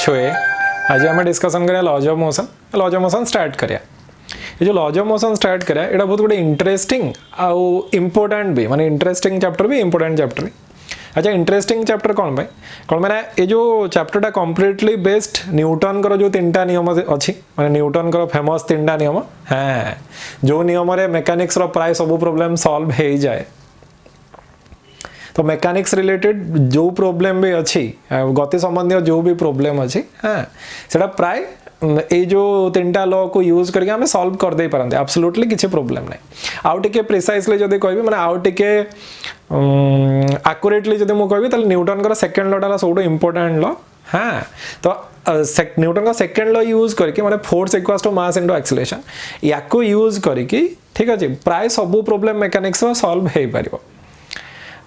छुए आज आम डिस्कसन करिया laws of motion. Laws of motion start करिया। ये जो लॉज ऑफ मोशन स्टार्ट करिया एटा बहुत गोटे इंटरेस्टिंग आउ इम्पोर्टेंट भी माने इंटरेस्टिंग चैप्टर भी इम्पोर्टेंट चैप्टर भी। अच्छा इंटरेस्टिंग चैप्टर कौन पे कौन मैंने ये जो चैप्टरटा कम्प्लीटली बेस्ड न्यूटन कर जो 3टा नियम अच्छी माने न्यूटन कर फेमस 3टा नियम। हाँ जो नियम रे मेकानिक्स रो प्राय सब प्रॉब्लम सॉल्व हो जाए। तो मेकानिक्स रिलेटेड जो प्रॉब्लम भी अच्छी गति संबंधी जो भी प्रॉब्लम अच्छी हाँ सेटा प्राय ये जो 3टा लॉ को यूज करके हमें सॉल्व कर दे पारंते एब्सोल्युटली किसी प्रॉब्लम नहीं। आउ टिके प्रिसाइसली जदी कहबी माने आउ टिके एक्यूरेटली जदी मु कहबी तले न्यूटन का सेकंड लॉ डाला सबटो इंपोर्टेंट लॉ। हाँ तो न्यूटन का सेकंड लॉ यूज करके माने force equals to mass into acceleration याको यूज करके ठीक अछि प्राय सब प्रॉब्लम मेकानिक्स रो सॉल्व हे परिबो।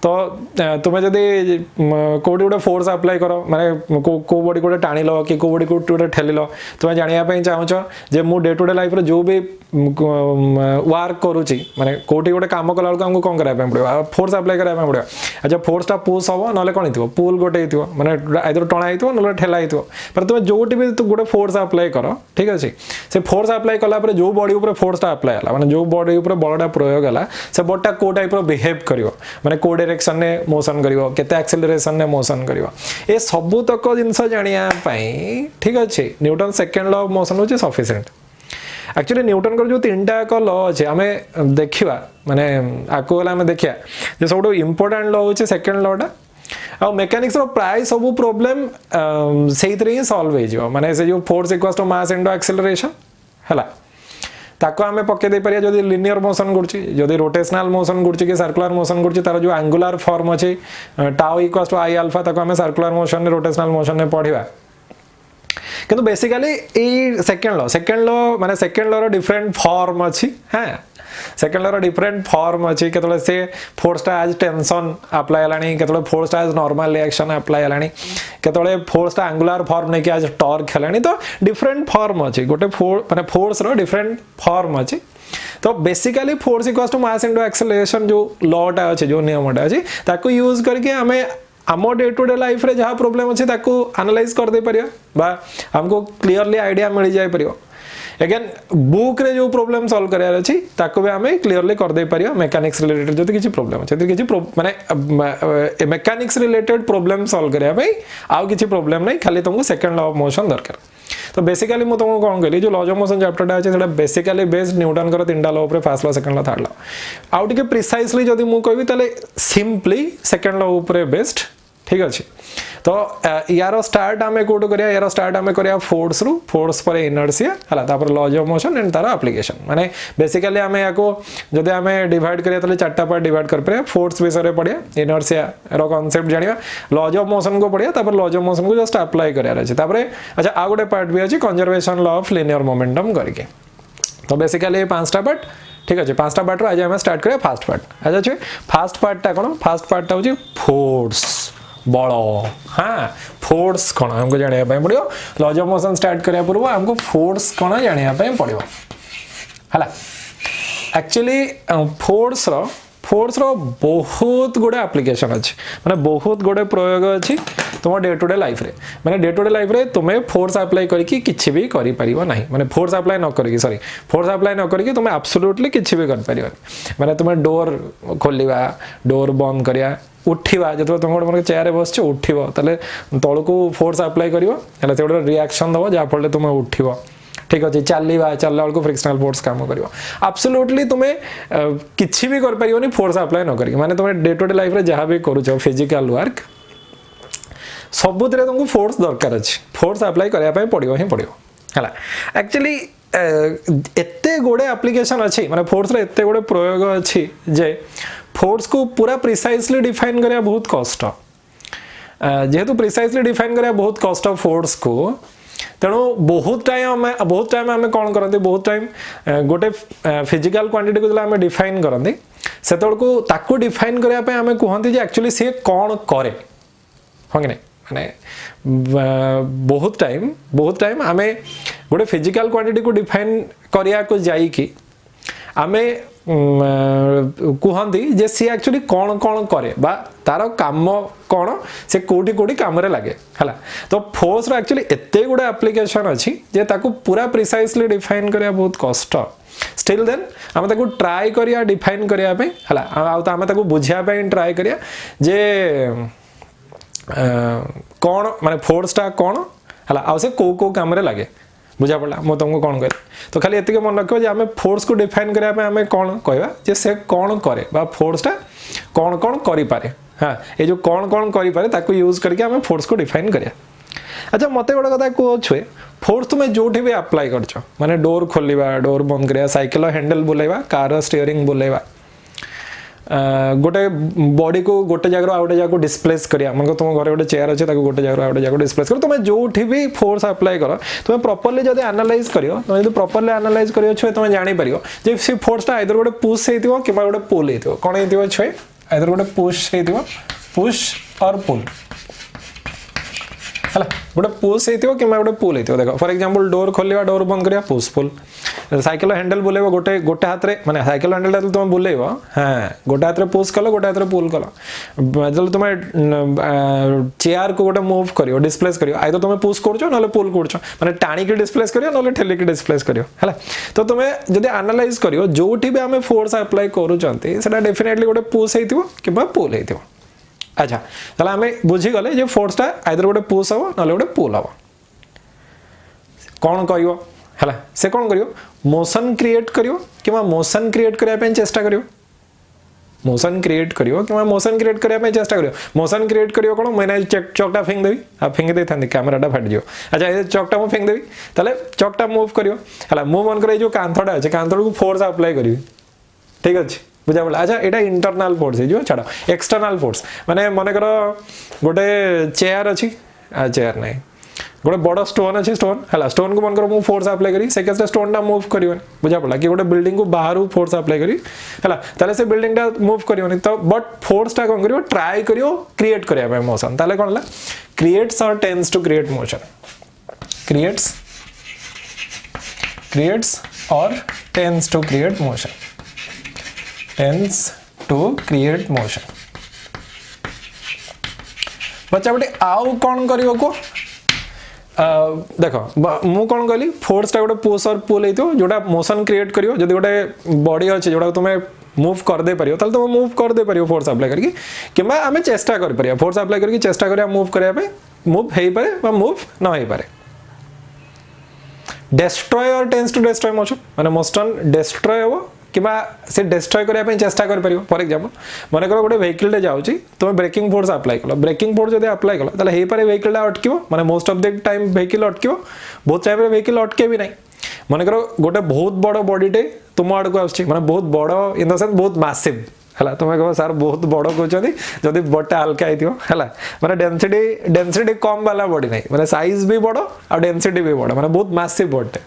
तो तुम्हें जदि कोडी गोटे फोर्स अप्लाई करो माने को बॉडी गोटे टाणी लो कि को बॉडी गोटे ठेली लो तुम्हें जानिया चाहूच जे मु डे टू डे लाइफ रे जो भी वर्क करूची माने कोठी गोटे काम कला बेलू हमको कौन कराया पड़ो फोर्स अप्लाई कराया पड़ो। अच्छा फोर्सटा पुश हम ना कौन हो पुल गोटे हो माने आइदर टणा हो ना ठेला हो पर तुम जोटी भी गोटे फोर्स अप्लाई कर ठीक अच्छे से फोर्स अप्लाई कला जो बॉडी ऊपर फोर्सटा अप्लाई है माने जो बॉडी ऊपर बलटा प्रयोग है से बॉडीटा को टाइप बिहेव करिवो माने को डायरेक्शन ने मोशन करिवो केते एक्सेलरेशन ने मोशन करिवो ए सबु तक जिंस जानिया पई ठीक अच्छे Newton second law of motion होचे सफिशिएंट। एक्चुअली न्यूटन का जो 3टा को लॉ अच्छे आम देखा माने आको गला देखिया जो सब इंपोर्टेंट लॉ होचे सेकंड लॉटा आ मेकानिक्स रो प्राय सब प्रॉब्लम से ही सॉल्व हो माने से जो force equals to mass into acceleration हला ताको आमे पके दे परिया जदी लिनियर मोशन गुडची जदी रोटेशनल मोशन गुडची कि सर्कुलर मोशन गुडची तार जो एंगुलर फॉर्म अछि tau equals to I alpha ताको आमे सर्कुलर मोशन ने रोटेशनल मोशन ने पढिबा किंतु बेसिकली ए सेकंड लॉ माने सेकंड लॉ रो डिफरेंट फॉर्म अछि। हां सेकंड लॉ रो डिफरेंट फॉर्म अछि केतले से फोर्सटा एज टेंशन अप्लाई हलानी केतले फोर्सटा एज नॉर्मल रिएक्शन अप्लाई हलानी केतले फोर्सटा एंगुलर फॉर्म ने कि एज टॉर्क हलानी तो डिफरेंट फॉर्म अछि गोटे माने फोर्स रो डिफरेंट फॉर्म अछि। तो basically force equals to mass into acceleration जो लॉटा अछि जो नियमटा अछि ताको यूज करके हमें आम डे टू डे लाइफ रे जहाँ प्रॉब्लम अच्छे एनालाइज कर दे परिया बा हमको क्लियरली आइडिया मिल जाए परियो। अगेन बुक रे जो प्रॉब्लम सॉल्व करार अछि ताको भी हमें क्लियरली कर दे परिया मेकानिक्स रिलेटेड जति किछि प्रॉब्लम अछि किछि माने मेकानिक्स रिलेटेड प्रॉब्लम सॉल्व करिया भाई आउ किछि प्रॉब्लम नहीं खाली तुमको सेकंड लॉ ऑफ मोशन दरकार। तो बेसिकली मु तुमको कौन कहली जो लॉज ऑफ मोशन चैप्टरटा अछि सेटा बेसिकली बेस्ड न्यूटन कर 3टा लॉ ऊपर first law second law third law आउ टिके प्रिसाइसली जदी मु कहबी तले सिंपली सेकंड लॉ ऊपर बेस्ड ठीक अच्छे। तो यार स्टार्ट आम कौटू करिया यार स्टार्ट आम करिया फोर्स रु फोर्स पर इनर्शिया हला तापर लॉज ऑफ मोशन एंड तार एप्लीकेशन माने बेसिकली आम याको जदि आम डिवाइड करिया तले 4टा पार्ट डिवाइड कर परिया फोर्स विषय रे पडिया इनर्शिया रो कांसेप्ट जानिया लॉज ऑफ मोशन को पडिया तापर लॉज ऑफ मोशन को जस्ट अप्लाई करिया अछि तापर अच्छा आ गोटे पार्ट भी अछि conservation law of linear momentum करके। तो बेसिकली 5टा पार्ट ठीक अच्छे 5टा पार्ट आज आम स्टार्ट करिया फास्ट पार्ट अच्छा फास्ट पार्टटा कोन फास्ट पार्टटा होची फोर्स बल। हाँ फोर्स कौन हमको जानिया पड़ो लॉज ऑफ मोशन स्टार्ट करिया पूर्व हमको फोर्स कौन जानिया पड़ो हला। एक्चुअली फोर्स रो बहुत गुडे एप्लीकेशन अच्छे माने बहुत गुडे प्रयोग अच्छी तुम डे टू डे लाइफ रे माने डे टू डे लाइफ रे तुम्हें फोर्स अप्लाई करके किछि भी करि परिबो नाही माने फोर्स अप्लाई न करके सॉरी फोर्स अप्लाई न करके तुम्हें एब्सोल्युटली किछि भी कर परिबो माने तुम्हें डोर खोलिबा डोर बंद करिया उठिवा जो तुम गोटे चेयर बस उठिव ताले तल को फोर्स अप्लाई कर गोटे रिएक्शन दब जहाँफल तुम उठिव ठीक अच्छे चलवा चलला बेलू फ्रिक्शनल फोर्स काम कर एब्सोल्युटली तुम्हें किसी भी कर पारिबनी फोर्स अप्लाई न करके माने तुम डे टू डे लाइफ रे जहाँ भी करूछ फिजिकल वर्क सबुतिर तुमको फोर्स दरकार अच्छे फोर्स अप्लाई करने पड़ो ही पड़ो है। एक्चुअली एते गोटे एप्लीकेशन अच्छी माने फोर्स रे एते गोटे प्रयोग अच्छी जे फोर्स को पूरा प्रिसाइसली डिफाइन करिया बहुत कष्ट जेहेतु प्रिसाइसली डिफाइन करिया बहुत कष्ट फोर्स को तेणु बहुत टाइम आम कौन करते बहुत टाइम गोटे फिजिकल क्वांटिटी को आम डिफाइन करते से ताको डिफाइन करने आम कहते एक्चुअली सी कौन करे हाँ कि नहीं माने बहुत टाइम आम गोटे फिजिकल क्वांटिटी को डिफाइन करिया को जाइकी आमे कहती जे सी एक्चुअली कौन कौन करे बा तार काम कौन से कोटी कोटी काम रे लगे है तो फोर्स एक्चुअली एते गुडे एप्लिकेशन अच्छी जे ताकू पूरा प्रिसाइसली डिफाइन करिया बहुत कष्ट स्टिल देन आम ताकू ट्राई करिया डिफाइन करिया पे हला आम ताकू बुझिया पे ट्राई करिया जे कौन माने फोर्स टा कौन हला आ से को काम रे लगे बुझा पड़ा मो तुमको कौन कह तो खाली एतिके मन रखो जे आम फोर्स को डिफाइन करिया पे आम कौन कहवा जे से कौन करे बा फोर्स टा कौन कौन करि पारे हाँ ये जो कौन कौन करि पारे ताकू यूज करके आम फोर्स को डिफाइन करिया अच्छा मते गोटे कथा को छुए फोर्स तुम जोठी भी अप्लाई करछ माने डोर खोलिबा डोर बंद करिया साइकिल हैंडल बुलेबा कार स्टीयरिंग बुलेबा गोटे बॉडी को गोटे जगह आउटे जगह डिस्प्लेस करिया मन को तुम घर गोटे चेयर अच्छे गोटे जगह आउटे जगह डिस्प्लेस कर तुम जोठी भी फोर्स अप्लाई कर तुम प्रॉपर्ली जब एनालाइज करियो तुम जब प्रॉपर्ली एनालाइज करियो छुए तुम जानि परियो जे से फोर्सटा आइदर गोटे पुश हेतिबो कि गोटे पुल हेतिबो कोन हेतिबो छुए आइदर गोटे पुश हेतिबो पुश और पुल है गोटे पुश हेतिबो कि गोटे पुल हेतिबो देखो फॉर एग्जांपल डोर खोलिबा डोर बंद करिया पुश पुल साइकिल हैंडल बुलेबो गोटे गोटे हाथ रे माने साइकिल हैंडल तुम बुलेबो हां गोटे हाथ रे पुश कलो गोटे हाथ रे पुल कलो जब तुम चेयर को गोटे मूव करियो डिस्प्लेस करियो आइदर तुम पुश करछो नले पुल करछो माने टाणी के डिस्प्लेस करियो नले ठेली के डिस्प्लेस करियो हैला तो तुम जदि एनालाइज करियो जोठी भी हमें फोर्स अप्लाई करू चंती सेटा डेफिनेटली गोटे पुश हेतिबो किबा पुल हेतिबो अच्छा ताले हमें बुझी गले जे फोर्सटा आइदर गोटे पुश हो नले गोटे पुल हो कौन करियो हैला से कौन करियो मोशन क्रिएट करियो किबा मोशन क्रिएट करिया पे चेष्टा करियो मोशन क्रिएट करियो किबा मोशन क्रिएट करिया पे चेष्टा करियो मोशन क्रिएट करियो कोन मैंने चकटा फेंक देबी आ फेंक दे थांदी कैमराटा फाट जियो अच्छा ए चकटा मु फेंक देबी ताले चकटा मूव करियो हैला मूव ऑन करे जो कांथडा আছে कांथड को फोर्स अप्लाई करियो ठीक अछि बुझा पड़ा अच्छा एटा इंटरनल फोर्स है जो छाड़ एक्सटर्नल फोर्स माने मने करो गोटे चेयर अछि आ चेयर नहीं गोटे बड़ स्टोन अच्छे स्टोन है स्टोन को मन करो मु फोर्स अप्लाई करी से केस स्टोन टा मूव करियोनी बुझा पड़ा कि गोटे बिल्डिंग को बाहर फोर्स अप्लाई करी है ताले से बिल्डिंग टा मूव करियोनी तो बट फोर्स टा कोन करियो ट्राई करियो क्रिएट करिया पे मोशन ताले कोन ला creates or tends to create motion creates or tends to create motion tends to create motion बच्चा बेटे आउ कौन करियो को देखो मु कौन कहली फोर्स टा गोटे पुश और पुल हेतो जोटा मोशन क्रिएट करियो जदी गोटे बॉडी अछि जोटा तुमे मूव कर दे परियो ताले तुम मूव कर दे परियो फोर्स अप्लाई करके किबा हमें चेष्टा कर परियो फोर्स अप्लाई करके चेष्टा करिया मूव करिया पे मूव हेई पारे बा मूव न हेई पारे डिस्ट्रॉय और टेंड्स टू डिस्ट्रॉय मोशन माने मोशन डिस्ट्रॉय हो किबा से डिस्ट्रॉय करिया पे चेष्टा कर परियो फॉर एग्जांपल माने करो गोटे व्हीकल टे जाउची तुम ब्रेकिंग फोर्स अप्लाई कलो ब्रेकिंग फोर्स जदि अप्लाई कलो ताले हेई पारे व्हीकल टा अटकिबो माने most of the time vehicle अटकिबो बहुत टाइम रे व्हीकल अटके भी नहीं माने करो गोटे बहुत बड़ बॉडी टे तुम आड़ को आछी माने बहुत बड़ इन द सेंस बहुत मैसिव हला तुम कहो सर बहुत बड़ कहउछनी जदि बटा हल्का आइथियो हला माने डेंसिटी कम वाला बॉडी नहीं माने साइज भी बड़ और डेंसिटी भी बड़ माने बहुत मैसिव बॉडी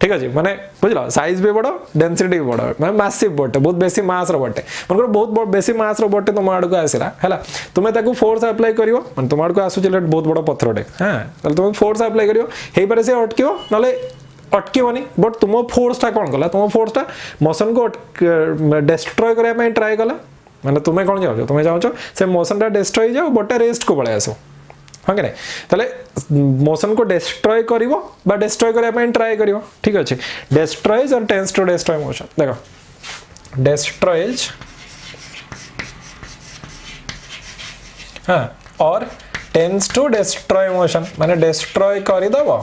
ठीक है माने बुझलो साइज भी बड़ डेंसिटी भी बड़ माने मैसिव बॉडी बहुत बेसी मास रो बॉडी माने बहुत बेसी मास रो बॉडी तुम आड़ को आसीला हला तुमे ताको फोर्स अप्लाई करियो माने तुम आड़ को आसु चले बहुत बड़ पत्थरटे हां ताले तुम फोर्स अप्लाई करियो हेई पारे से अटकियो नले अटकिबनी बट तुम फोर्स टा कोन कला तुम फोर्स टा मोशन को डिस्ट्रॉय करिया पे ट्राई कला माने तुमे कोन जाओ तुमे जाओ से मोशन टा डिस्ट्रॉय जाओ बट रेस्ट को पळे आसो हां के ताले मोशन को डिस्ट्रॉय करिवो बा डिस्ट्रॉय करिया पे ट्राई करिवो ठीक अछि डिस्ट्रॉयज और टेंड्स टू डिस्ट्रॉय मोशन देखो डिस्ट्रॉयज हां और टेंड्स टू डिस्ट्रॉय मोशन माने डिस्ट्रॉय करि दबो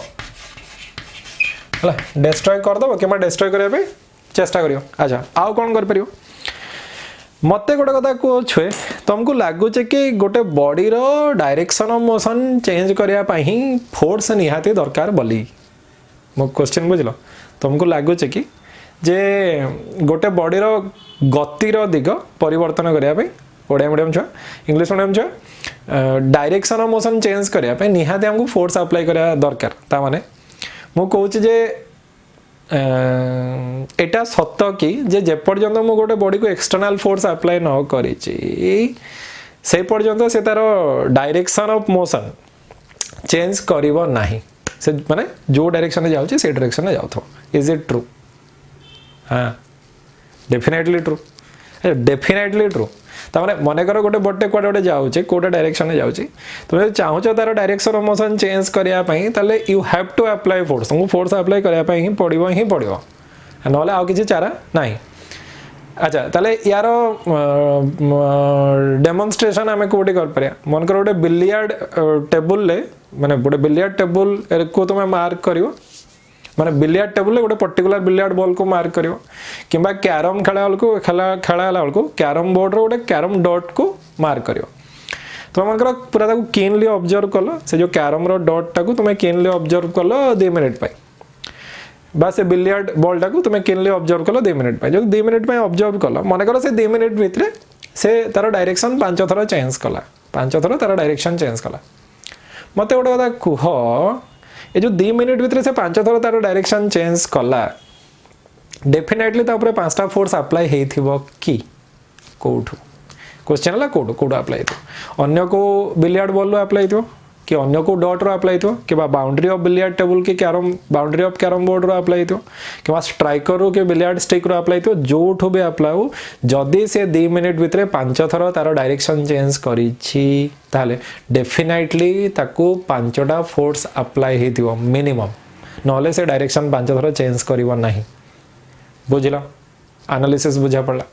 हला डिस्ट्रॉय कर दबो केमा डिस्ट्रॉय करिया पे चेष्टा करियो अच्छा आउ कोन कर परियो मते गोटे कथा को छुए तुमको लागु छे कि गोटे बॉडी रो डायरेक्शन ऑफ मोशन चेंज करिया ही फोर्स निहाती दरकार बोली मो क्वेश्चन बुझलो तुमको लागु छे कि जे गोटे बॉडी रो गति रो दिग परिवर्तन करिया पे ओडिया मीडियम छ इंग्लिश मीडियम छ डायरेक्शन ऑफ मोशन चेंज करिया पे निहाती हमको फोर्स अप्लाई करिया दरकार ता माने मो कहूची जे एटा सत्य कि जे पर्यंत मु गोटे बॉडी को एक्सटर्नल फोर्स अप्लाई न करिछि से पर्यंत से तार डायरेक्शन ऑफ मोशन चेंज करिवो नाही से माने जो डायरेक्शन में जाउछि से डायरेक्शन में जाउथो इज इट ट्रू हां डेफिनेटली ट्रू तार मनकर गोटे बटे कड़े गोटे जाऊे कौटे डायरेक्शन में जाऊँगी तुम चाहूच तार डायरेक्शन ऑफ मोशन चेंज करने you have to apply force तुमको फोर्स अप्लाई करने ही पड़ो ना आउ किसी चारा ना अच्छा ताले यार डेमोन्स्ट्रेशन आम कौटी कर मनकर गोटे बिलियार्ड टेबुल माने गोटे बिलियार्ड टेबुल को तुम मार्क कर माने बिलियार्ड टेबुल गोटे पर्टिकुलर बिलियार्ड बॉल को मार्क कर कि क्यारम खेला बेलू क्यारम बोर्ड गोटे क्यारम डॉट को मार्क कर तुम मनकर पूरा कीनली ऑब्जर्व कल से जो क्यारम डॉट टाक तुम कीनली ऑब्जर्व कल 2 मिनट पर बा से बिलियार्ड बॉल टाक तुम कीनली ऑब्जर्व कल 2 मिनट जो 2 मिनट ऑब्जर्व कल मनकर से 2 मिनट भितर से तार डायरेक्शन 5 थर चेंज कला 5 थर तार डायरेक्शन चेंज कला मत गोटे कथा कह ये जो 2 मिनट भितर से 5 थर तार डायरेक्शन चेंज कला डेफिनेटली 5टा फोर्स अप्लाई होइथिबो कि कोठू क्वेश्चन है कौटू अप्लाई हो अन्य को बिलियार्ड बॉल अप्लाई हो कि अन्य को डॉट रो अप्लाई हो कि बाउंड्री ऑफ बिलियार्ड टेबुल की carrom boundary of carrom board रो अप्लाई हो कि स्ट्राइकर रो कि बिलियार्ड स्टिक रो अप्लाई हो जो भी अप्लाई हो जदि से 2 मिनट भितर 5 थर तार डायरेक्शन चेंज करिछि ताले डेफिनेटली ताको 5टा फोर्स अप्लाई हेतिबो मिनिमम नले से डायरेक्शन 5 थर चेंज करिवो नाही बुझिला एनालिसिस बुझा पड़ा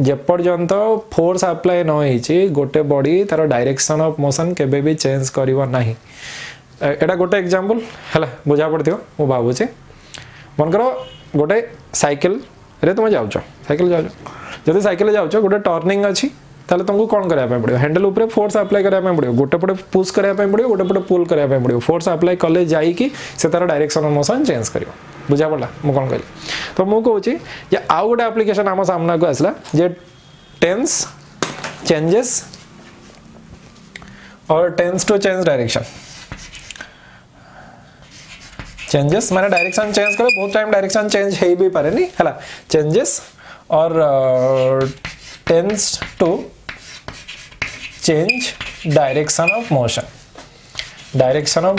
जेपर्यंत फोर्स अप्लाई न होइछि गोटे बॉडी तार डायरेक्शन ऑफ मोशन केबे भी चेंज करिवो नाही एटा गोटे एग्जांपल हला बुझा पड़थियो मु भाबुछि मन करो गोटे साइकिल रे तुम जाउछ साइकिल जाउछ जदि साइकिल जाउछ गोटे टर्निंग अछि ताले तुमको कोन करया पे पड़ियो हैंडल ऊपर फोर्स अप्लाई करया पे पड़ियो गोटे पटे पुश करया पे पड़ियो गोटे पटे पुल करया पे पड़ियो फोर्स अप्लाई कले जाई कि से तार डायरेक्शन ऑफ मोशन चेंज करियो बुझा पड़ा मु कोन कहली तो मु कहूची जे आउ गोटे एप्लीकेशन आम सामना को आसला जे tends changes or tends to change direction changes माने डायरेक्शन चेंज करे बहुत टाइम डायरेक्शन चेंज हे भी पारे नी हला changes or tends to change direction of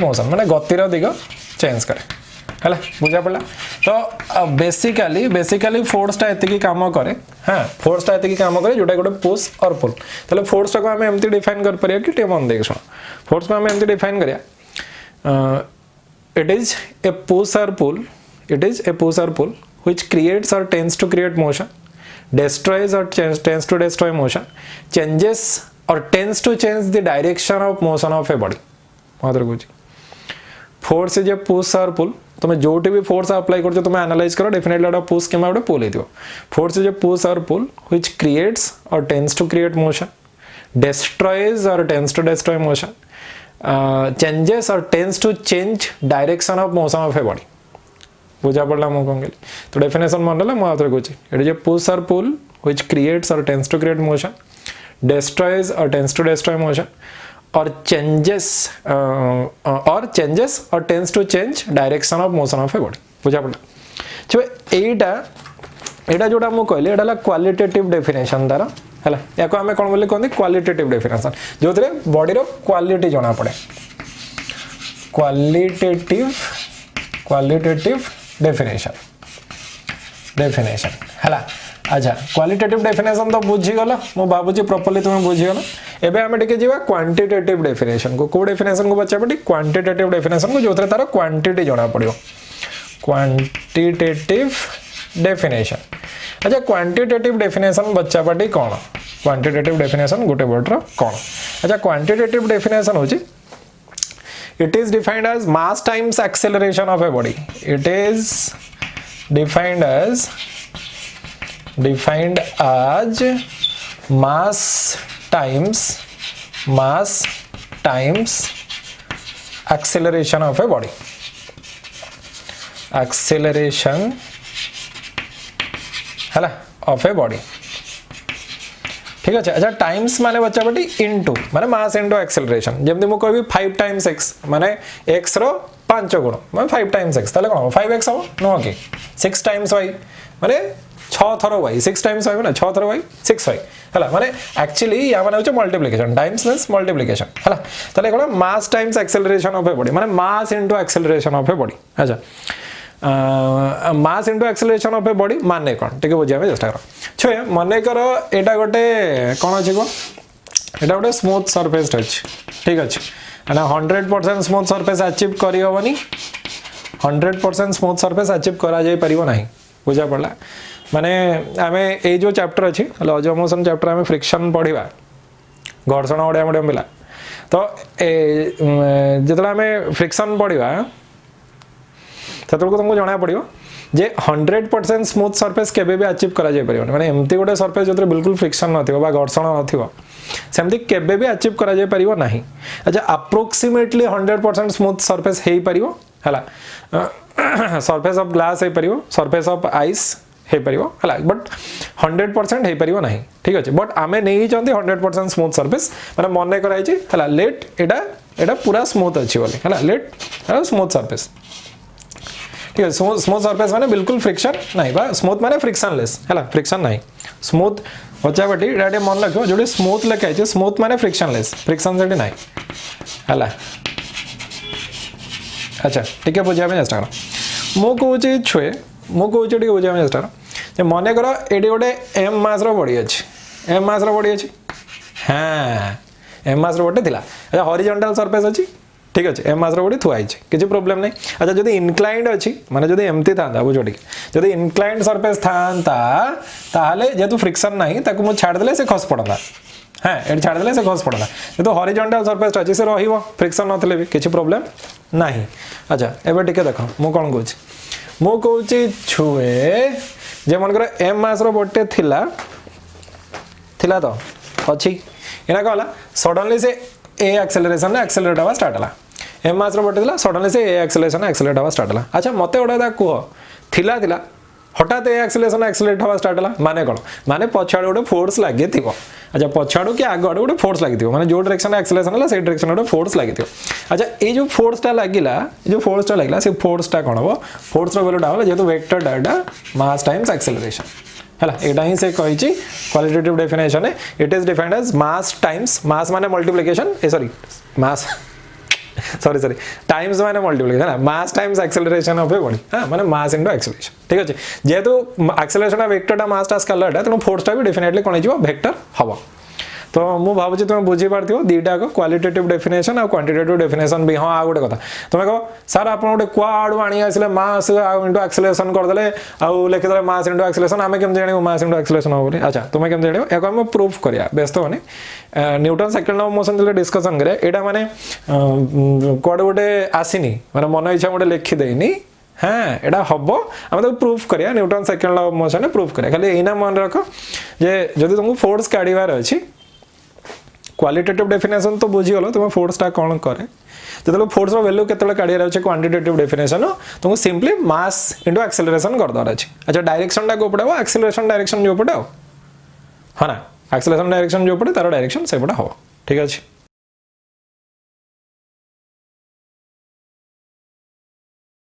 motion माने गतिर दिग चेंज करे है बुझा पड़ा तो बेसिकली फोर्सटा एति काम करे हाँ फोर्सटा एति काम करे जोटा गोटे पुश और पुल ताले फोर्सटा को आम एमती डिफाइन कर परिया कि मन देख शुण फोर्स को आम एमती डिफाइन करिया it is a push or pull which creates or tends to create motion destroys or tends to destroy motion changes or tends to change the direction of motion of a body मात्र कुछ force is a push or पुल तुम जोटी भी force apply कर तुम analyse करो definitely गोटे push कि गोटे पुल हो force is a push or pull which creates or tends to create motion destroys or tends to destroy motion changes or tends to change direction of motion of a body बुझा पड़ा मु कहली तो definition मन रहा मुझे कहूँ it is a push or pull which creates or tends to create motion destroys or tends to destroy motion or changes or tends to change direction of motion of a body बुझा पड़ा जो एटा जोटा मु कहली एटा qualitative definition तार है या आम कौन बोले कहते क्वालिटेटिव डेफिनेशन जो बॉडी रो क्वालिटी जना पड़े क्वालिटेटिव डेफिनेशन है अच्छा क्वालिटेटिव डेफिनेशन तो बुझीगल मु भावुची प्रॉपर्ली तुम बुझीगल एबे आमे टिके जीवा क्वांटिटेटिव डेफिनेशन को डेफिनेशन को बच्चा पड़ी क्वांटिटेटिव डेफिनेशन को जोथरे तार क्वांटिटी जना पड़ियो क्वांटिटेटिव डेफिनेशन अच्छा क्वांटिटेटिव डेफिनेशन बच्चा पड़ी कौन क्वांटिटेटिव डेफिनेशन गोटे वर्ड रो कौन अच्छा क्वांटिटेटिव डेफिनेशन होची it is defined as mass times acceleration of a body it is defined as mass times acceleration of a body acceleration है of a body ठीक है अच्छा टाइम्स माने बच्चा बटी इनटू माने मास इनटू एक्सेलरेशन जमती मु कहबी 5 टाइम्स x माने x रो 5 गुण माने 5 टाइम्स x ताले कोन 5x हो नो कि 6 टाइम्स y माने 6 थरो y 6 टाइम्स y माने 6 थरो y 6y हला माने एक्चुअली या माने होचे मल्टीप्लिकेशन टाइम्स मींस मल्टीप्लिकेशन हला ताले कोन mass times acceleration of a body माने mass into acceleration of a body अच्छा mass into acceleration of a body माने कौन ठीक है बुझे चेष्टा कर छे मन कर एटा गोटे कौन अच्छे कह एटा गोटे स्मूथ सरफेस अच्छे ठीक अच्छे 100% स्मूथ सरफेस अचीव करहबनी 100% स्मूथ सरफेस अचीव करा जाय परिबो नाही बुझा पड़ला माने आमे ए जो चैप्टर अच्छी लॉज ऑफ मोशन चैप्टर आमे फ्रिक्शन पढ़िबा घर्षण ओडिया मीडियम पिला तो जितने आम फ्रिक्शन पढ़ा से तुमको जना पड़ो जे 100% स्मूथ सरफेस केबे भी अचीव करा जाय परिबो माने एमती गोटे सरफेस जो बिल्कुल फ्रिक्शन नथिबो बा घर्षण नथिबो सेमती केबे भी अचीव करा जाय परिबो नाही अच्छा अप्रोक्सीमेटली 100% स्मूथ सरफेस हे परिबो हला सरफेस ऑफ ग्लास हे परिबो सरफेस ऑफ आइस हे परिबो हला बट 100% हे परिबो नाही ठीक अछि बट आमे नै चंती 100% स्मूथ सरफेस माने मने कराई छी हला लेट एटा पूरा स्मूथ अछि बोले हला लेट स्मूथ सरफेस ठीक है स्मूथ सरफेस माने बिल्कुल फ्रिक्शन नहीं बा स्मूथ माने फ्रिक्शनलेस हला फ्रिक्शन नहीं स्मूथ बच्चा बटी एटा मन रखो जोडी स्मूथ लिखाई छी स्मूथ माने फ्रिक्शनलेस फ्रिक्शन सेठी नहीं हला अच्छा ठीक है बुझा में चेष्टा करो मु कहूँ छुए मु कहूँ टे बुझा में चेष्टा करो मन कर ये गोटे एम मास बॉडी अच्छी एम मास बॉडी अच्छी हाँ एम मास बॉडी थिला अच्छा हॉरिजॉन्टल सरफेस अच्छी ठीक अच्छे एम मास बॉडी थुआई किसी प्रोब्लेम नहीं अच्छा जब इनक्लाइंड अच्छी माने जब एमती था बुझ टे जब इनक्लाइंड सरफेस था जेहेतु फ्रिक्शन नहीं ताकू मुझे छाड़देले से खस पड़ता हाँ ये छाड़देले से खस पड़ता जेहेतु हॉरिजॉन्टल सरफेस अच्छी से रही फ्रिक्शन नथिले भी किसी प्रोब्लेम नहीं अच्छा एबे टिके देख मु कौन कहूँ मु कहूँ छुए जे मनकर एम मास बॉडी थिला तो अच्छी एना कहला सडनली से ए एक्सेलरेशन एक्सेलरेट हवा स्टार्ट हला एम मास बॉडी थिला सडनली से ए एक्सेलरेशन एक्सेलरेट हवा स्टार्ट हला अच्छा मते गोटे कह थिला हठात ए एक्सेलरेशन एक्सेलरेट हवा स्टार्ट हला माने कौन माने पछाड़ गोटे फोर्स लगी थी अच्छा पछाड़ू कि आग गोटे फोर्स लगी माने जो डायरेक्शन एक्सेलरेशन है से डायरेक्शन गोटे फोर्स लगी अच्छा ये जो फोर्सटा लगिला जो फोर्सटा लगिला से फोर्सटा कौन हम फोर्स वैल्यूटा हम जेहेतु वेक्टर डाटा मास टाइम्स एक्सेलरेशन है एटा ही से कही क्वालिटेटिव डेफिनेशन है it is defined as mass times mass माने multiplication sorry mass sorry times माने मल्टीप्लिकेशन है mass times acceleration of a body हां माने मास इनटू एक्सेलरेशन ठीक अछि जेहेतु एक्सेलरेशन वेक्टरटा मास टा स्केलरटा तेणु फोर्सटा भी डेफिनेटली कोन हिजो वेक्टर हबो तो मु भावुची तुम बुझी पारथियो दीटा को क्वालिटेटिव डेफिनेशन और क्वांटिटेटिव डेफिनेशन भी हाँ गोटे कथा तुम कह सर आप गोटे कुआड़ आनी आसले मास इंटू एक्सेलरेशन करदे आउ लिखिदे मास इंटू एक्सेलरेशन आम केमती जान मास इंटू एक्सेलरेशन हम अच्छा तुम केमती जान या आम प्रूफ करिया व्यस्त होनी Newton second law of motion जो डिस्कसन करे एटा माने कुआड़ गोटे आसीनी माने मन इच्छा गोटे लिखिदेनी हाँ एटा हम आम तो प्रूफ करिया Newton second law of motion proof करिया खाली एना मन रख जे जदि तुमको फोर्स काढ़ीबार अछि क्वालिटेटिव डेफिनेशन तो बुझीगल तुम फोर्सटा कौन करे जो फोर्स वैल्यू केतले काढ़ियार अच्छे क्वांटिटेटिव डेफिनेशन तुमको सिंपली मास इंटू एक्सेलरेशन करदार अच्छे अच्छा डायरेक्शन टा को पड़े एक्सेलरेशन डायरेक्शन जो पड़े हाँ ना एक्सेलरेशन डायरेक्शन जो पड़े तार डायरेक्शन से पड़े हम ठीक अच्छे।